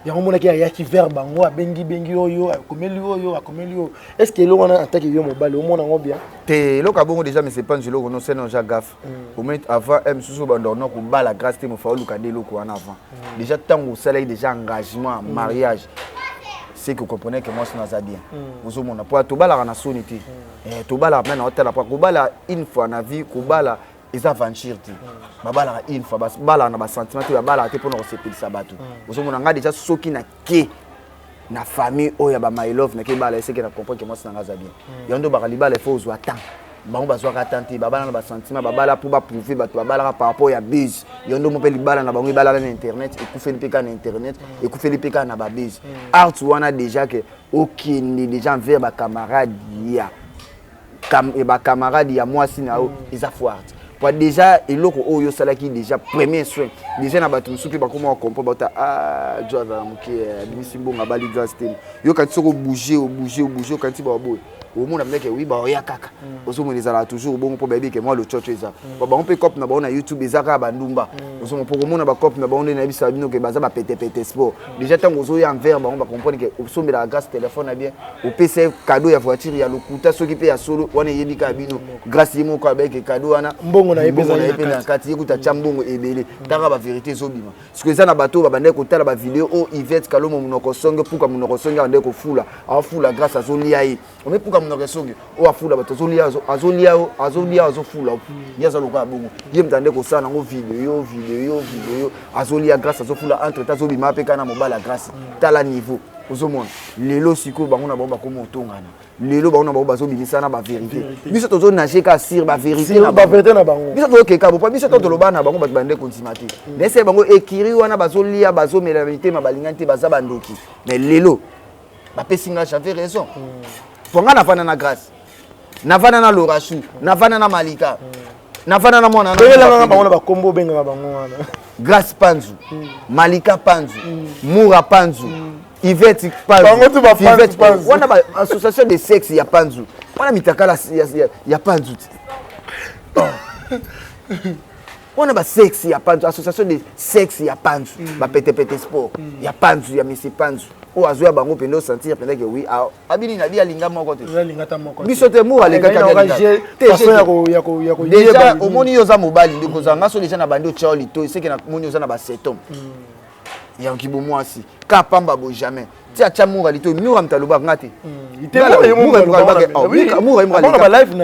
Il y a un monde qui a qui verbe bango, a bengi oyo, a komeli oyo. Est-ce que l'on a attaqué yo mobile au monde en bien? Te lo kabongo déjà mais c'est pas un logo non c'est non ja gaffe. Au moment avant M susu bandorno ko ba la grâce te mo fa luka de loko en avant. Déjà tant au soleil déjà engagement mariage. C'est que vous comprenez que moi c'est naza bien. Vous mona pour to bala na sonité. To bala maintenant hôtel après ko bala une fois na vie ko bala les aventures babala une fois bala na ba sentiment to bala te pour no sepelisa bato. Vous mona nga déjà soki na ke na famille oya ba my love na ke bala ese ke na comprendre que moi c'est naza bien. Yondo ba libala il faut zo temps. Bango bazwa ka tante babala na ba sentiment babala pour ba prouver bato babala par rapport ya base. Yondo mo pe libala na bango libala na internet et ku feli peka na internet et ku feli peka na ba base. Art wana déjà que aucun déjà envers ba camarade ya ba camarade ya moi sinao isa forte. Pour déjà eloko oyo salaki déjà premier soin déjà na bato musuki ba comment comprendre bata joa muke bimisi mbonga bali grâce te yo quand soko bouger quand tu ba boy au monde avec oui ba ya kaka ozo mo les ala toujours bon pour bébé que moi le chocho eza ba on peut cop na ba na YouTube ezaka ba ndumba ozo mo pour monde ba cop na ba on na bisa bino que baza ba pété sport déjà tant ozo ya envers ba on va comprendre que ozo me la grâce téléphone bien au PC cadeau ya voiture ya lokuta soki pe ya solo wana yebika bino grâce yemo ko avec cadeau wana mbongo na epena kati yekuta chambongo ebele taka ba vérité zobima ce que ça na bato ba bande ko tala ba vidéo o Yvette Kalomo munoko songe puka munoko songe ande ko fula a fula grâce à zolia yi on me puka munoko songe o afula bato zolia azofula yaza loka bongo yem tande ko sana ngo vidéo azolia grâce azofula entre tazobima pe kana mobala grâce tala niveau ozomona lelo siko bango na bomba ko motongana lelo bango na bomba zobimisa na ba vérité biso tozo nager ka sir ba vérité na bango biso to keka bo biso to loba na bango ba bande kontimate mais c'est bango ekiri wana bazolia bazomela vérité ma balingante baza bandoki mais lelo ba pesinga j'avais raison ponga na fana na grâce na fana na Lorachou na fana na Malika na fana na mona na bango ba kombo benga bango wana grâce Panzu Malika Panzu Moura Panzu Yvette Panzu wana ba association de sexe ya Panzu wana mitakala ya Panzu wana ba sexe ya Panzu association de sexe ya Panzu ba pété sport ya Panzu ya Messi Panzu o azoya bango pendo sentir penda que oui abini na bia linga moko te biso te mu aleka déjà au moni yoza mobali ndiko zanga so déjà na bando Charlie to c'est que na moni yoza na ba setom ya nkibo mwasi ka pamba bo jamais ti acha mura lito mura mtaloba ngati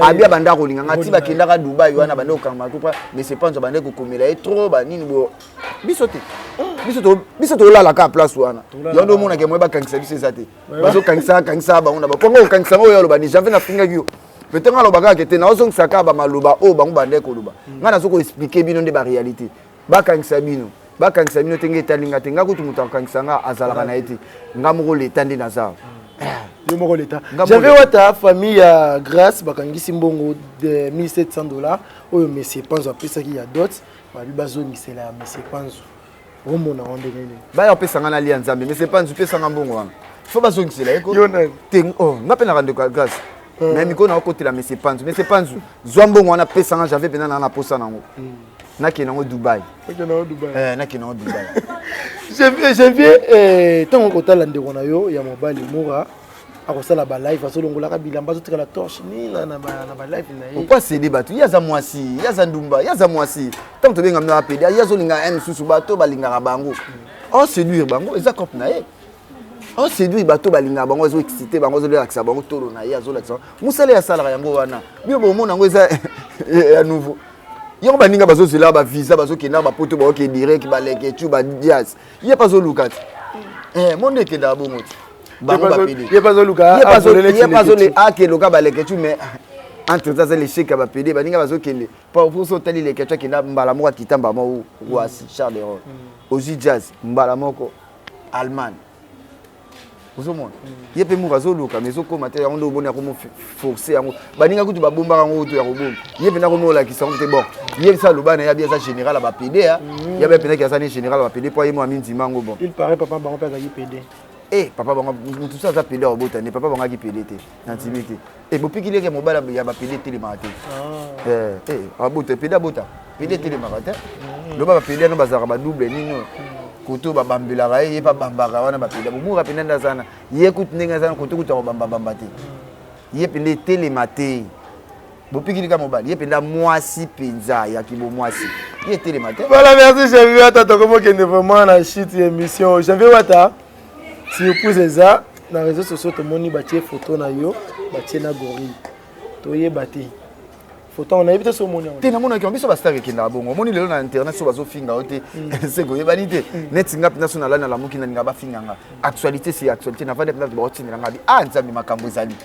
abia banda ko linga ngati bakenda ka Dubai wana banda okanga ko mais c'est pas nzo banda ko komela et trop ba nini bo biso to la ka place wana yondo mona ke mweba kangisa biso zate bazo kangisa ba ona ba kongo kangisa mo yalo ba ni j'avais na finga yo peut-être ngalo baka ke te na ozo saka ba maloba o bango banda ko loba ngana zo ko expliquer bino nde ba réalité ba kangisa bino bakangisa bino tenge etalinga te nga kutu mutu akangisa nga azalaka na ete nga moko leta nde naza yo moko leta j'avais wata famille ya grâce bakangisi mbongo de $1700 oyo monsieur Panzo apesaki ya dot babi bazomisela ya monsieur Panzo omona onde nini baya opesanga na lia nzambe monsieur Panzo pesanga mbongo wana fo bazongisela eko yo na te nga pe na rando ka grâce mais miko na côté la mais c'est pas Zwambo wana pesa nga j'avais pena na posa nango naki nango Dubaï naki nango Dubaï je viens tant qu'on t'a landé on a yo ya mobile moura akosala ba live asolongola bilamba zotika la torche ni na ba live na ye pourquoi c'est débattu yaza mwasi yaza ndumba yaza mwasi tant to benga na pedi yazo linga en susu bato balinga bango on séduire bango eza cop na ye on séduire bato balinga bango zo excité bango zo relaxa bango tolo na ye zo relaxa musale ya sala yango wana bio bo mona ngo eza ya nouveau yoko baninga bazo zela ba visa bazo kenda ba poto ba ke direct ba leke tu ba dias ye pas zo lukati monde ke da bongo bango ba pedi ye pas zo luka ye pas zo le ake loka ba leke tu mais entre ça les chèques ba pedi baninga bazo kende pour so tali leke tu kenda mbala moko kitamba mo Roissy Charles de Gaulle ozi jazz mbala moko Allemagne ozomona ye pe mu bazoluka mais okoma te yango ndo boni akomo forcer yango baninga kutu babomba yango to ya kobomba ye pe na komo la ki sango te bon ye sa lobana ya bien ça général ba PD ya ya be pena ki ça général ba PD po ye mo amindi mango bon il paraît papa bango pe azaki PD papa bango tout ça ça PD obota ne papa bango ki PD te nantimité bopikile ke mobala ya ba PD te le matin abota PD abota PD te le matin loba ba PD no bazaka ba double nino koto babambela ga ye pa bambaka wana bapela bomu ka penanda sana ye kutinga sana koto kuta bamba bamba te ye pende télématé bopikili ka mobali ye penda mwasi penza ya kibo mwasi ye télématé voilà merci Janvier Wata to komo kende vraiment na shit émission Janvier Wata surprise ça na réseaux sociaux to moni batie photo na yo batie na gorille to ye bati photo on a évité ce moni te na mona ki biso ba star kenda bongo moni lelo na internet so bazo finga ote seko ye banite net nga pina so na la muki na nga ba finga nga actualité c'est actualité na va de ba otinela nga bi nzambi makambo ezali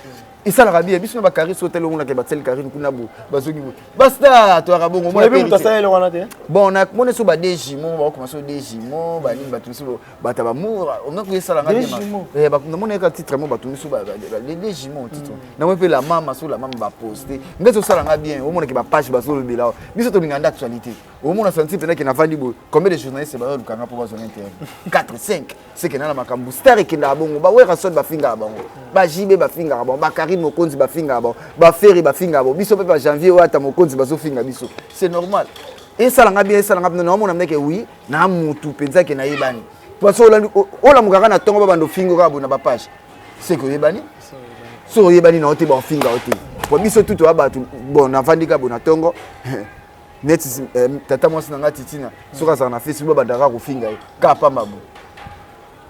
isala rabi biso ba kari so telo mona ke ba tel kari kuna bo bazoki bo basta to ara bongo mona pe ça le wana te bon na mona so ba deji mo ba commencer deji mo ba ni ba tuso ba ta ba mo on nga ko isala nga bien ba mona ka titre mo ba tuso ba les deji mo titre na mo pe la mama so la mama ba poster ngezo sala nga bien au monde qui va page baso le bila biso to nganda actualité au monde senti pena ki na vandi bo combien de journalistes ba lukanga pour bazo interview 4 5 c'est que na makambu star ki na bongo ba wera so ba finga bango ba jibe ba finga bango ba Karim Mokonzi ba finga bango ba Ferry ba finga bango biso pe ba Janvier Wata Mokonzi bazo finga biso c'est normal et ça langa bien non mona meke oui na mutu penza ke na yebani parce ola mukaka na tongo ba bando fingo ka bona ba page c'est que yebani so yebani na ote ba finga ote pour biso tout abatu bon na vandika bona tongo net tata mwasi na ngati tina soka za na Facebook bandaka ko finga ka pamba bo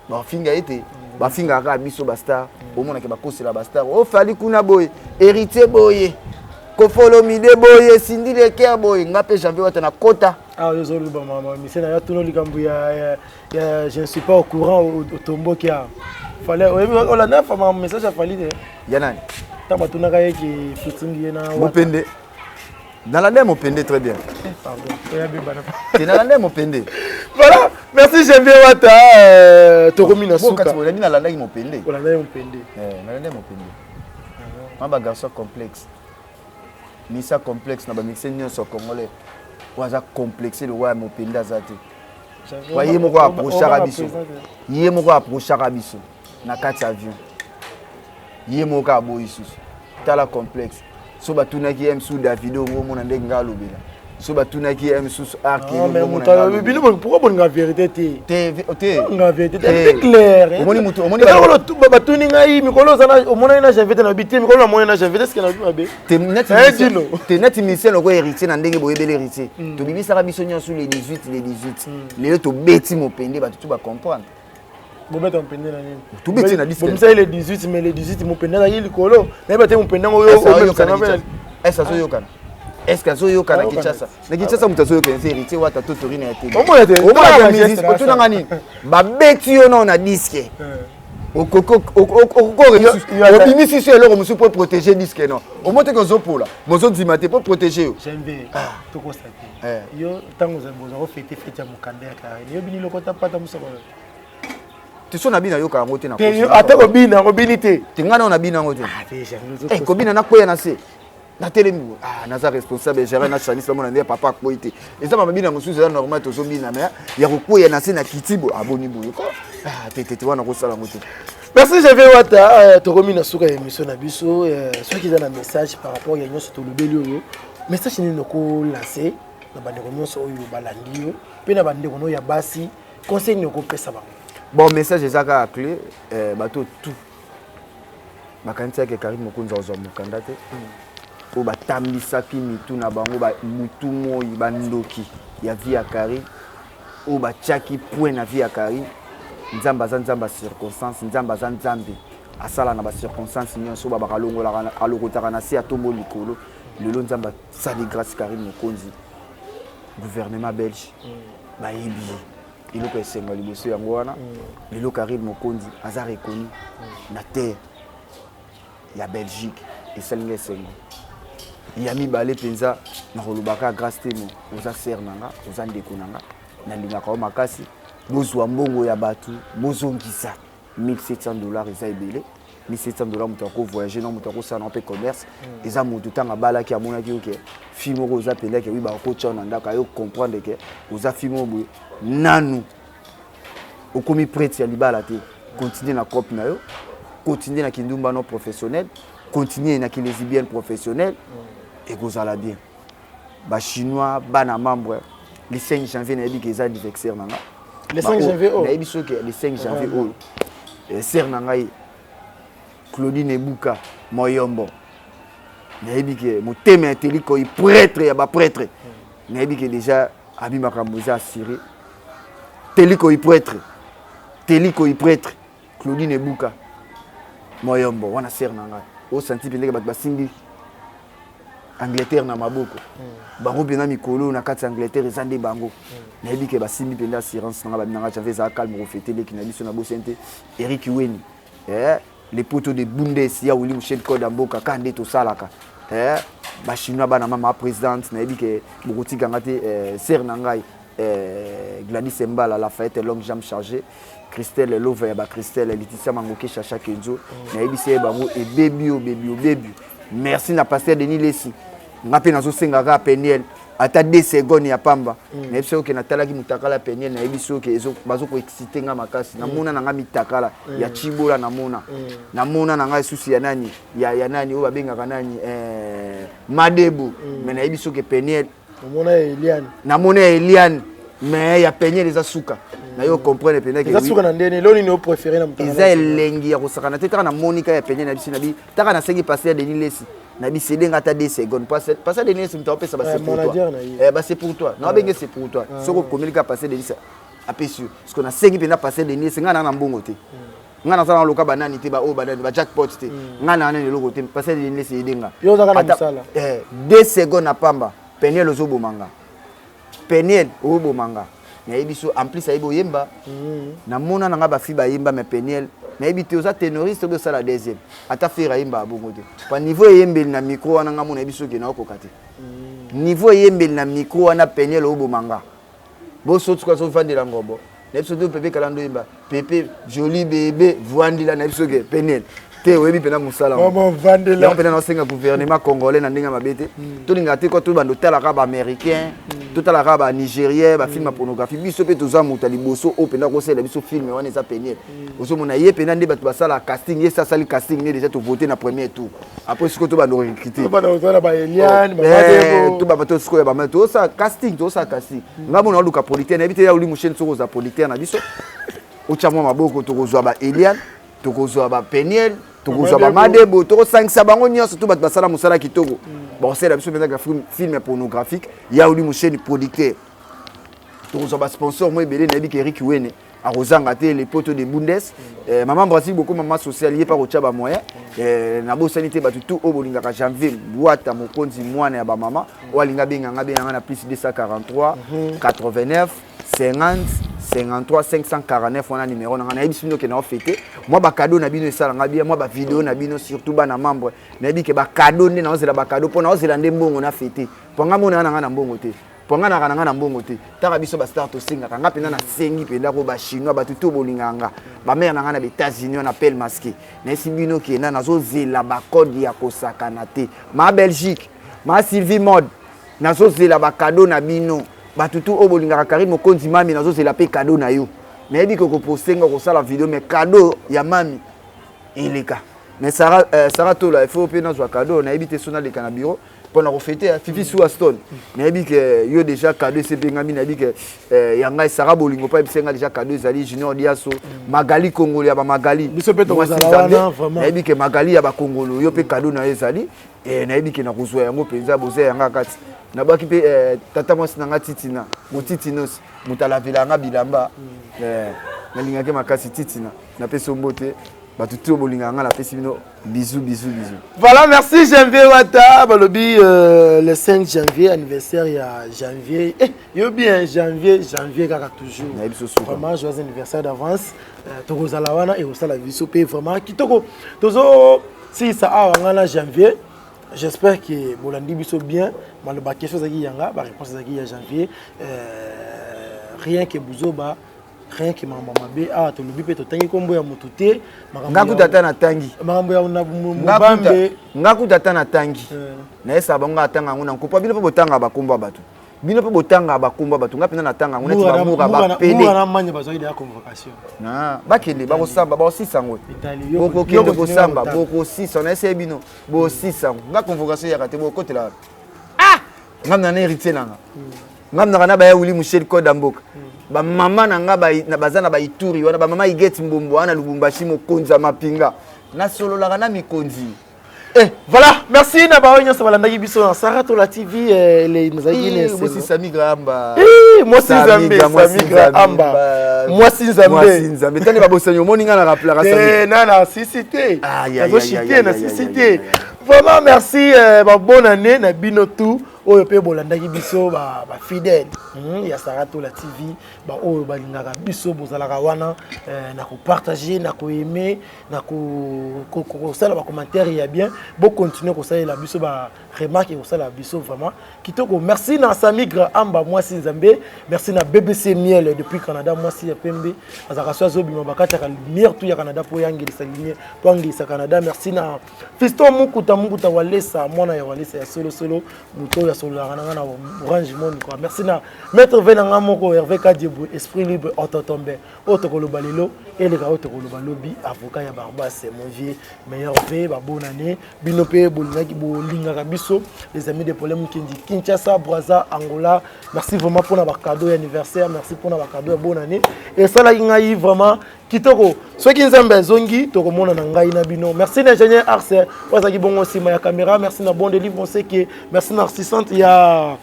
ba finga ete ba finga ka biso ba star au mona ke ba kosela ba star o fali kuna boy héritier boy ko follow mide boy sindi le ker boy ngape Janvier Wata na kota yo luba mama mise na ya tuno likambu ya je ne suis pas au courant au tombeau qui a fallait on la neuf ma message a fallu de yanani tamba tunaka yeki footing na Mopende dans la name Mopende très bien pardon c'est dans la name Mopende voilà merci Janvier Wata to komina suka quand on a dit dans la name Mopende on a dit Mopende dans la name Mopende ma garçon complexe misa complexe na ba mixer nyonso congolais waza complexé le roi Mopende azate wa ye moko approchaka biso ye moko approchaka biso na kati avion ye moko aboyi susu tala complexe so batunaki MSU Davido ngomona ndenge ngalobela so batunaki MSU Arki ngomona bino pourquoi bon nga vérité te nga vérité c'est clair omoni mutu omoni batuni ngai mikolo sana omona na Janvier na biti mikolo na mona na Janvier est-ce que na bimabe te net mission loko héritier na ndenge boyebele héritier to bibisaka biso nyonso les 18 lelo to beti Mopende batu ba comprendre Bobeta Mopende na nini to beti na disque bon ça les 18 mais les 18 Mopende na yili kolo na bete Mopende ngoyo est-ce que yokana est-ce que zo yokana Kinshasa na Kinshasa mutu zo yokana héritier Wata to torina ya tele omo ya tele omo ya musique to nanga nini ba beti yo na disque okoko obimisi so eloko mosusu pour protéger disque non omote ko zopola mozo dimate pour protéger yo Janvier to ko sate yo tango za bozo fete ya mukanda ya kare yo bini lokota pata musoko te so na bina yoka ngo te na ko ata ko bina te te ngana na bina ngo te Janvier ko bina na koya na se na telemi naza responsable gérer na chanis mona ndé papa koité et ça mama bina mususu za normal to so bina mais ya kokuya na se na kitibo aboni boyo ko tete wana ko sala ngote. Merci Javier Wata tokomi na suka émission na biso ceux qui ont un message par rapport à nyonso to lobeli oyo message ni noko lancer na bande ko nyonso oyo balandi yo pe na bande ko no ya basi conseil noko pesa ba bon message ezaka clé bato tout bakanisa ke Karim Mokonzi ozo mukanda te o batambisaki mitu na bango ba mutu moi bandoki ya via Karim o batiaki point na via Karim nzamba za nzamba circonstance nzamba za nzambe asala na ba circonstance nyonso ba bakalongola alokotaka na si atombo likolo lelo nzamba sali grâce Karim Mokonzi gouvernement belge bayebi iloko esengo liboso yango wana lelo Karim Mokonzi aza reconnu na terre ya Belgique esalinga esengo ya mibale penza na kolobaka grâce temo oza ser nanga oza ndeko nanga na lingaka o makasi bozwa mbongo ya batu bozongisa $1700 eza ebele $1700 moto ako voyager na moto ako sala na pe commerce eza moto tanga balaki amonaki oke film oko oza peleke wi ba ko tchona ndaka yo comprendre que oza film obo nanu okomi prêtre ya libala te continuer na cop na yo continuer na kindumba no professionnel continuer na lesbienne professionnel et kozala bien ba chinois bana membre le 5 janvier na yebi ke eza anniversaire nanga le 5 janvier na yebi so ke le 5 janvier o ser nanga Claudine Ebuka Moyombo na yebi ke motema teliko i prêtre ya ba prêtre na yebi ke déjà abimaka moza assuré teliko i prêtre Claudine Ebuka Moyombo wana ser nanga o senti pendeke bat basimbi Angleterre na maboko bango pena mikolo na kati Angleterre ezande bango na yebi ke basimbi penda assurance nanga babinanga Javier za calme reféter ki na biso na bosente Eric Weni les poteaux de Bundes ya Willy Michel Kodamboka kande to salaka ba chinois bana mama présidente na yebi ke bokotika ngate ser nangai Gladys Mbala la fête longue jambe chargée Christelle Love ba Christelle Laetitia Mangoke Chacha Kenzo na yebi se bango e baby merci na pasteur Denis Lesi ngape nazo senga ka Peniel ata 2 secondes ya pamba na yebi so ke natalaki mutakala Peniel na yebi so ke ezo bazo ko exciter nga makasi na mona na nga mitakala ya Chibola na mona na nga susi ya nani ya nani o babengaka nani Madebo mais na yebi so ke Peniel na mona Eliane mais ya Peniel eza suka na yo comprendre Peniel ke eza suka na ndene loni no préféré na mutakala eza elengi ya kosakana te taka na Monica ya Peniel na bisi na bi taka na sengi passer Denis Lesi na bi cédé ngata 2 secondes passer Denis Lesi mta opesa ba c'est pour toi ba c'est pour toi na benge c'est pour toi soko communiquer passer Denis apesi parce qu'on a sengi pena passer Denis Lesi ngana na mbongo te ngana za na loka banani te ba o banani ba jackpot te ngana na loko te passer Denis Lesi edenga yo za kana musala 2 secondes na pamba Peniel ozobomanga Peniel obomanga na yebi so en plus ayibo yemba na mona nga ba fi ba yemba mais Peniel na yebi te oza ténoriste obe sala deuxième ata faire yemba bongo te pa niveau yembeli na micro wana nga mona yebi so ke na okokate niveau yembeli na micro wana Peniel obomanga bo so tsuka so fandela ngobo na yebi so to pepe kalando yemba pepe joli bébé voandila na yebi so ke Peniel te oyebi pena musala maman vandela ya pena no senga gouvernement congolais na ndinga mabete to linga te ko to bando talaka ba américain to talaka ba nigérien ba film pornographie biso pe toza muta liboso o pena ko sela biso film wana eza Peniel ozo mona ye pena nde bato basala casting ye sali casting ne déjà to voter na premier tour après ce que to bando recruter to bando tola ba Eliane Madebo to ba bato sko ya ba mato sa casting ngabo na luka politaire na bité ya uli musheni soko za politaire na biso o chamwa maboko to kozwa ba Eliane to kozwa ba Peniel tokozwa ba Madebo to sangisa bango nyonso to bato basala musala kitoko bon c'est la biso pendant film pornographique ya uli musheni producteur tokozwa ba sponsor mo ebele na bi ke Eric Wene a rozanga te les poteaux de Bundes maman Brasil beaucoup maman sociale lié par ocha ba moyen na bo sanité ba tout o bolinga ka janvier boîte mokonzi mwana ya ba mama o alinga benga na plus 243 89 50 53 549 wana numéro na na yebisi bino ke na fêter moi ba cadeau na bino esala nga bien moi ba vidéo na bino surtout bana membre na yebi ke ba cadeau nde na ozela ba cadeau pona ozela nde mbongo na fêter ponga mona na nga na mbongo te ponga na kananga na mbongo te taka biso ba start to singa kanga pena na sengi penda ko ba chinois ba tuto bolinganga ba mère na ngana ba États-Unis on appelle masqué na simbino ke na nazo zela ba code ya kosakana te ma Belgique ma Sylvie Mode nazo zela ba cadeau na bino ba tuto o bolingaka Karim Mokonzi mami nazo zela pe cadeau na yo mais ebi ko postenga ko sala vidéo mais cadeau ya mami ileka mais Sarah Tola il faut pe na zo cadeau na ebité sona le kana bureau pendant qu'on fêtait Fifi sous Aston mais ebi que yo déjà cadeau c'est bengami na ebi que yanga Sarah Bolingo pa ebisenga déjà cadeau zali Junior Diaso Magali Congolais ba Magali biso pe to wana vraiment ebi que Magali ya ba Congolo yo pe cadeau na ezali et na ebi que na kozwa yango penza boze yanga kati na baki pe tata mwasi nanga titina motitinos mutala vilanga bilamba na lingake makasi titina na peso mbote batutu bolinganga la pesi bino bisous. Voilà, merci Janvier Wata balobi le 5 janvier anniversaire ya janvier yo bien janvier kaka toujours vraiment joyeux anniversaire d'avance tokozala wana et osala biso pe vraiment kitoko tozo si ça a ngana janvier. J'espère que bolandi biso bien maloba question zaki yanga ba réponse zaki ya janvier rien que buzoba rien que mama mabe to lobi pe to tangi kombo ya mutute ngaku tata na tangi makambo ya na mubambe ngaku tata na tangi na esa bango atanga nguna nkopa bino pe botanga bakombo batu bino pe botanga bakombo batu ngapena na tanga nguna ti bamura ba pele mura manya bazoi de convocation na bakele ba kosamba ba osisango boko kende kosamba boko sisa na esa bino bo sisa nga convocation ya kate bo kotela ngamna na héritier nanga ngamna kana ba ya wuli Michel Kodamboka ba mama nanga na bazana ba ituri wana ba mama igeti mbombo wana Lubumbashi mokonza mapinga na solo la kana mikonzi voilà merci na ba onyo sa balanda biso na Sarato la TV les mozaki ne c'est Sami Gramba moi Sami Gramba moi Sinzambe tani ba bosanyo moninga na rappeler Sami na cité na cité vraiment merci ba bonne année na bino tout oyo pe bolandaki biso ba fidèle ya Sarato la TV ba oyo balingaka biso bozalaka wana na ko partager na ko aimer na ko sala ba commentaire ya bien bo continuer ko sala biso ba remarque ko sala biso vraiment kitoko merci na Sami Gramba moi Sinzambe merci na BBC Miel depuis Canada moi si pembe azaka swazo bima bakata ka lumière tout ya Canada po yangeli saligné po yangeli sa Canada merci na Fiston Mukuta Walesa mwana ya Walesa ya solo muto ya solo na Orange Monde quoi merci na maître venanga moko Hervé Kadiebou esprit libre autotombe otokolo balelo et les gars otokolo balobi avocat ya Barbas mon vieux meilleur V ba bonne année binope bolingaki bolingaka biso les amis de problème Kinshasa Brazza Angola merci vraiment pour na ba cadeau anniversaire merci pour na ba cadeau bonne année et ça là ngai vraiment kitoko ceux qui nzambe zongi to komona na ngai na bino merci l'ingénieur Arce wazaki bongo sima ya caméra merci na bon délivre on sait que merci na assistante ya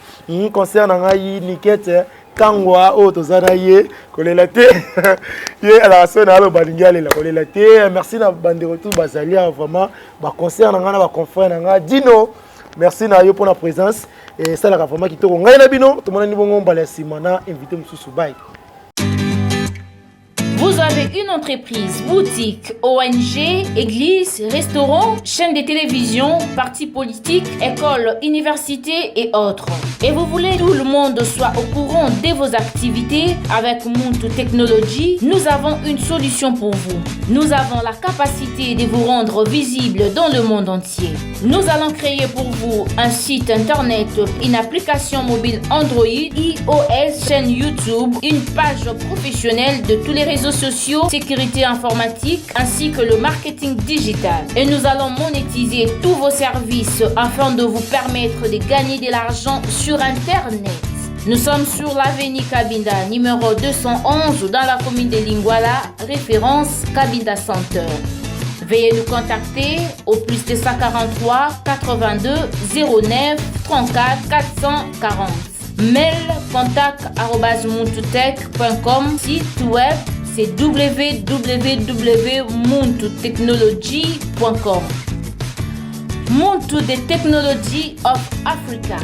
concert na ngai Nikete Kangwa o tozana ye kolela te ye ala sona alo balingale la kolela te merci na bandero tout bazalia vraiment ba concert na ngana ba confrère na nga Dino merci na yo pour la présence et ça la vraiment kitoko ngai na bino to mona ni bongo mbala simana invité mususu bye. Vous avez une entreprise, boutique, ONG, église, restaurant, chaîne de télévision, parti politique, école, université et autres. Et vous voulez que tout le monde soit au courant de vos activités avec Muntu Technology, nous avons une solution pour vous. Nous avons la capacité de vous rendre visible dans le monde entier. Nous allons créer pour vous un site internet, une application mobile Android, iOS, chaîne YouTube, une page professionnelle de tous les réseaux sociaux, sécurité informatique ainsi que le marketing digital. Et nous allons monétiser tous vos services afin de vous permettre de gagner de l'argent sur Internet. Nous sommes sur l'avenue Kabinda, numéro 211 dans la commune de Lingwala, référence Kabinda Center. Veuillez nous contacter au plus 243 82 09 34 440. Mail contact@muntutech.com. Site web c'est www.muntutechnology.com. Muntu the Technology of Africa.